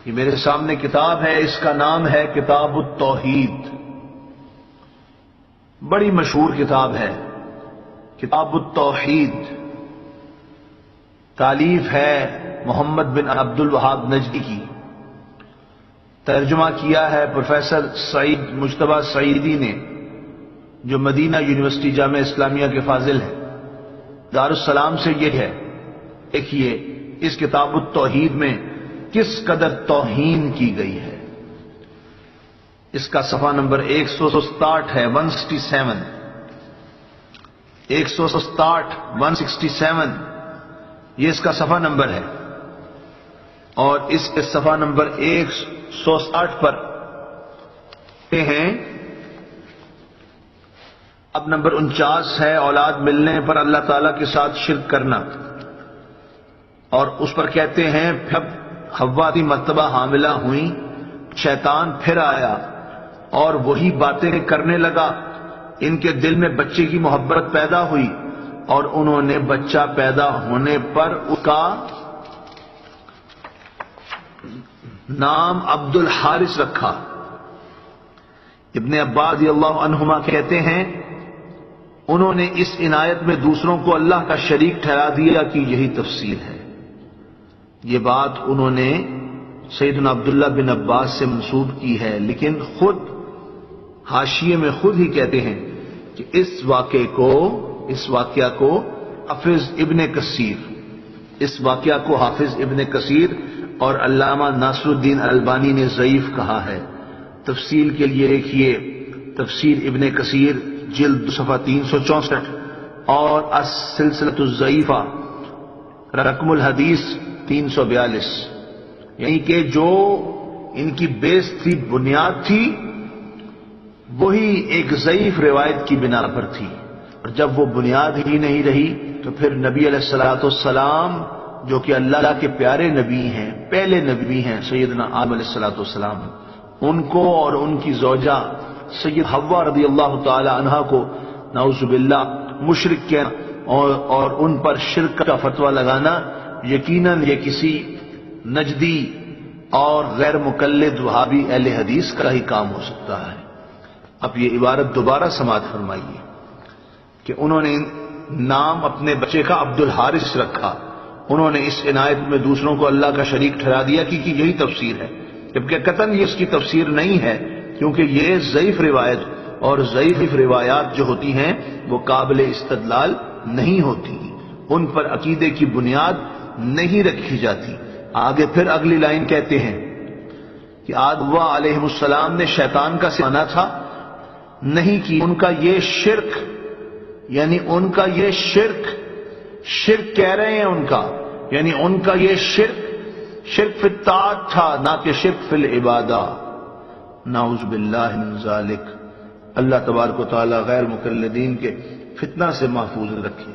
یہ میرے سامنے کتاب ہے، اس کا نام ہے کتاب التوحید، بڑی مشہور کتاب ہے کتاب التوحید، تالیف ہے محمد بن عبد الوہاب نجدی کی، ترجمہ کیا ہے پروفیسر سعید مجتبیٰ سعیدی نے، جو مدینہ یونیورسٹی جامعہ اسلامیہ کے فاضل ہیں، دارالسلام سے یہ ہے۔ دیکھیے اس کتاب التوحید میں کس قدر توہین کی گئی ہے۔ اس کا صفحہ نمبر 167 ہے، 167 167 یہ اس کا صفحہ نمبر ہے، اور اس کے صفحہ نمبر 160 پر ہیں، اب نمبر 49 ہے، اولاد ملنے پر اللہ تعالی کے ساتھ شرک کرنا، اور اس پر کہتے ہیں پھر حوا کی مرتبہ حاملہ ہوئیں، شیطان پھر آیا اور وہی باتیں کرنے لگا، ان کے دل میں بچے کی محبت پیدا ہوئی، اور انہوں نے بچہ پیدا ہونے پر اس کا نام عبد الحارث رکھا۔ ابن عباس رضی اللہ عنہما کہتے ہیں انہوں نے اس عنایت میں دوسروں کو اللہ کا شریک ٹھہرا دیا کہ یہی تفسیر ہے۔ یہ بات انہوں نے سیدنا عبداللہ بن عباس سے منسوب کی ہے، لیکن خود حاشیے میں خود ہی کہتے ہیں کہ اس واقعہ کو حافظ ابن کثیر اور علامہ ناصر الدین البانی نے ضعیف کہا ہے۔ تفصیل کے لیے دیکھیے تفسیر ابن کثیر جلد صفحہ 364 اور السلسلۃ الضعیفہ رقم الحدیث 342، یعنی کہ جو ان کی بیس تھی، بنیاد تھی، وہی ایک ضعیف روایت کی بنا پر تھی، اور جب وہ بنیاد ہی نہیں رہی تو پھر نبی علیہ الصلوۃ والسلام جو کہ اللہ کے پیارے نبی ہیں، پہلے نبی ہیں، سیدنا آدم علیہ الصلوۃ والسلام، ان کو اور ان کی زوجہ سید حوا رضی اللہ تعالی عنہا کو نعوذ باللہ مشرک کہنا اور ان پر شرک کا فتویٰ لگانا، یقیناً یہ کسی نجدی اور غیر مقلد وہابی اہل حدیث کا ہی کام ہو سکتا ہے۔ اب یہ عبارت دوبارہ سماعت فرمائیے کہ انہوں نے نام اپنے بچے کا عبد الحارث رکھا، انہوں نے اس عنایت میں دوسروں کو اللہ کا شریک ٹھہرا دیا کہ یہی تفسیر ہے، جبکہ قطعاً یہ اس کی تفسیر نہیں ہے، کیونکہ یہ ضعیف روایت اور ضعیف روایات جو ہوتی ہیں وہ قابل استدلال نہیں ہوتی، ان پر عقیدے کی بنیاد نہیں رکھی جاتی۔ آگے پھر اگلی لائن کہتے ہیں کہ آدم علیہ السلام نے شیطان کا سمانا تھا، نہیں کی، ان کا یہ شرک، یعنی ان کا یہ شرک کہہ رہے ہیں ان کا، یعنی ان کا یہ شرک فی الطاعت تھا، نہ کہ شرک فی العبادہ، نعوذ باللہ من ذالک۔ اللہ تبارک و تعالی غیر مقلدین کے فتنہ سے محفوظ رکھے۔